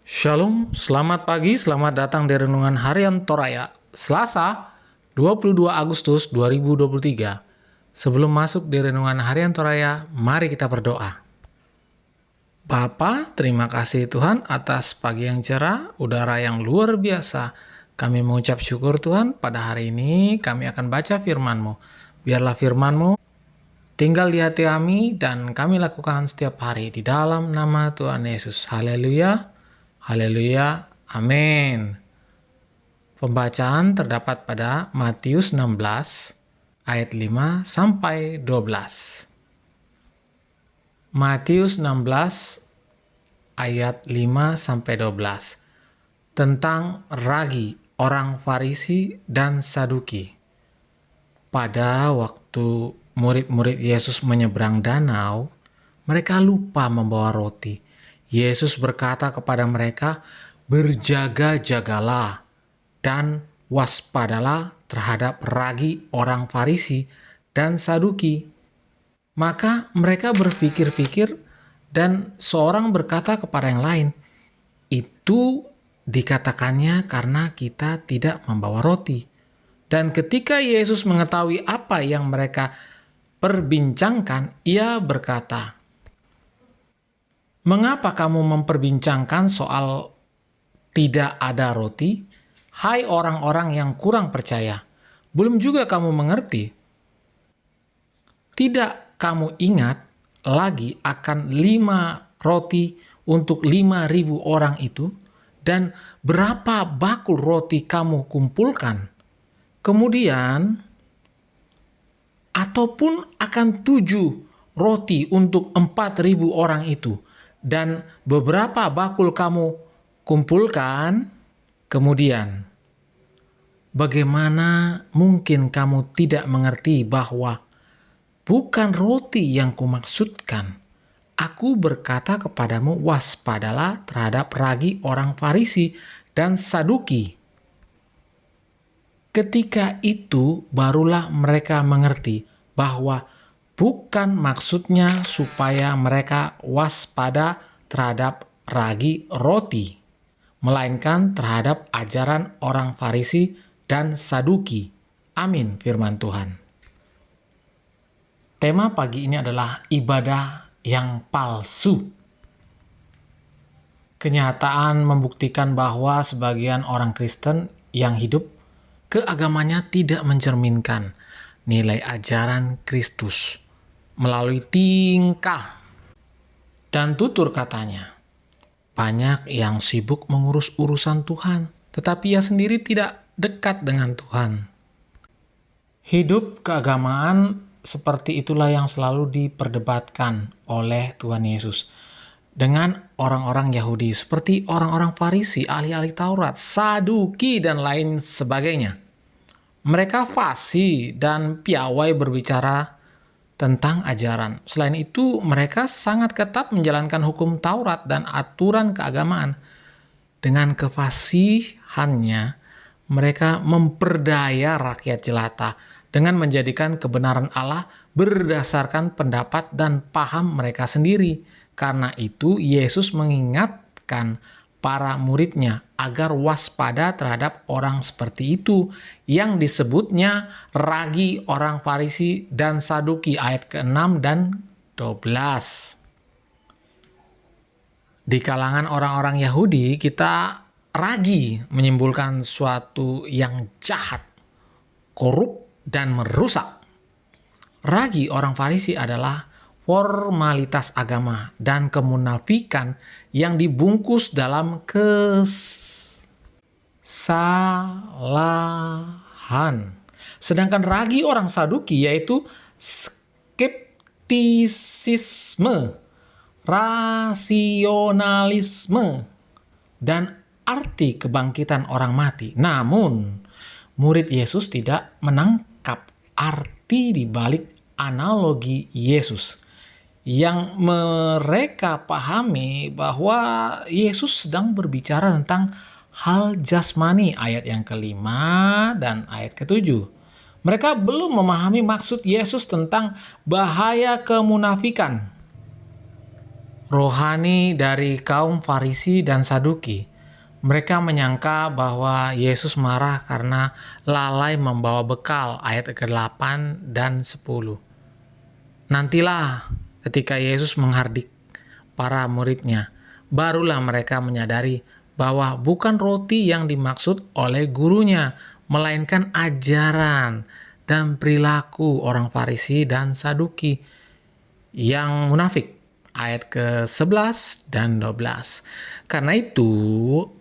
Shalom, selamat pagi, selamat datang di Renungan Harian Toraya, Selasa, 22 Agustus 2023. Sebelum masuk di Renungan Harian Toraya, mari kita berdoa. Bapa, terima kasih Tuhan atas pagi yang cerah, udara yang luar biasa. Kami mengucap syukur Tuhan, pada hari ini kami akan baca firman-Mu. Biarlah firman-Mu tinggal di hati kami dan kami lakukan setiap hari di dalam nama Tuhan Yesus. Haleluya. Haleluya, amin. Pembacaan terdapat pada Matius 16 ayat 5 sampai 12. Matius 16 ayat 5 sampai 12 tentang ragi orang Farisi dan Saduki. Pada waktu murid-murid Yesus menyeberang danau, mereka lupa membawa roti. Yesus berkata kepada mereka, "Berjaga-jagalah dan waspadalah terhadap ragi orang Farisi dan Saduki." Maka mereka berpikir-pikir dan seorang berkata kepada yang lain, "Itu dikatakannya karena kita tidak membawa roti." Dan ketika Yesus mengetahui apa yang mereka perbincangkan, ia berkata, "Mengapa kamu memperbincangkan soal tidak ada roti? Hai orang-orang yang kurang percaya, belum juga kamu mengerti? Tidak kamu ingat lagi akan 5 roti untuk 5.000 orang itu? Dan berapa bakul roti kamu kumpulkan? Kemudian, ataupun akan 7 roti untuk 4.000 orang itu? Dan beberapa bakul kamu kumpulkan? Kemudian, bagaimana mungkin kamu tidak mengerti bahwa bukan roti yang kumaksudkan? Aku berkata kepadamu, waspadalah terhadap ragi orang Farisi dan Saduki. Ketika itu barulah mereka mengerti bahwa bukan maksudnya supaya mereka waspada terhadap ragi roti, melainkan terhadap ajaran orang Farisi dan Saduki. Amin, firman Tuhan. Tema pagi ini adalah ibadah yang palsu. Kenyataan membuktikan bahwa sebagian orang Kristen yang hidup keagamanya tidak mencerminkan nilai ajaran Kristus melalui tingkah dan tutur katanya. Banyak yang sibuk mengurus urusan Tuhan, tetapi ia sendiri tidak dekat dengan Tuhan. Hidup keagamaan seperti itulah yang selalu diperdebatkan oleh Tuhan Yesus dengan orang-orang Yahudi, seperti orang-orang Farisi, ahli-ahli Taurat, Saduki, dan lain sebagainya. Mereka fasih dan piawai berbicara tentang ajaran. Selain itu, mereka sangat ketat menjalankan hukum Taurat dan aturan keagamaan. Dengan kefasihannya, mereka memperdaya rakyat jelata dengan menjadikan kebenaran Allah berdasarkan pendapat dan paham mereka sendiri. Karena itu, Yesus mengingatkan para muridnya agar waspada terhadap orang seperti itu yang disebutnya ragi orang Farisi dan Saduki, ayat ke-6 dan 12. Di kalangan orang-orang Yahudi, kita ragi menyimbolkan suatu yang jahat, korup, dan merusak. Ragi orang Farisi adalah formalitas agama dan kemunafikan yang dibungkus dalam kesalahan. Sedangkan ragi orang Saduki yaitu skeptisisme, rasionalisme, dan arti kebangkitan orang mati. Namun, murid Yesus tidak menangkap arti di balik analogi Yesus. Yang mereka pahami bahwa Yesus sedang berbicara tentang hal jasmani, ayat yang ke-5 dan ayat ke-7. Mereka belum memahami maksud Yesus tentang bahaya kemunafikan. rohani dari kaum Farisi dan Saduki. Mereka menyangka bahwa Yesus marah karena lalai membawa bekal, ayat ke-8 dan 10. Nantilah ketika Yesus menghardik para muridnya, barulah mereka menyadari bahwa bukan roti yang dimaksud oleh gurunya, melainkan ajaran dan perilaku orang Farisi dan Saduki yang munafik. Ayat ke-11 dan 12. Karena itu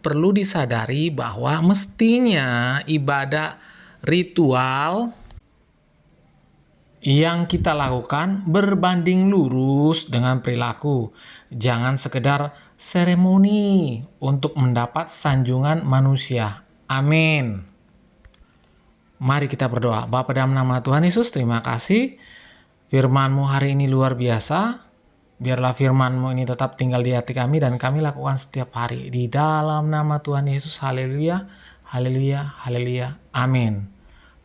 perlu disadari bahwa mestinya ibadah ritual yang kita lakukan berbanding lurus dengan perilaku. Jangan sekedar seremoni untuk mendapat sanjungan manusia. Amin. Mari kita berdoa. Bapa dalam nama Tuhan Yesus, terima kasih. Firman-Mu hari ini luar biasa. Biarlah firman-Mu ini tetap tinggal di hati kami dan kami lakukan setiap hari. Di dalam nama Tuhan Yesus, haleluya, haleluya, haleluya, amin.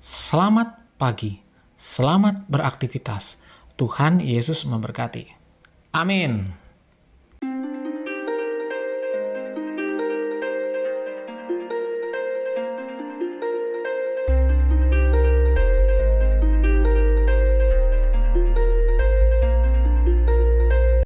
Selamat pagi, selamat beraktivitas. Tuhan Yesus memberkati. Amin.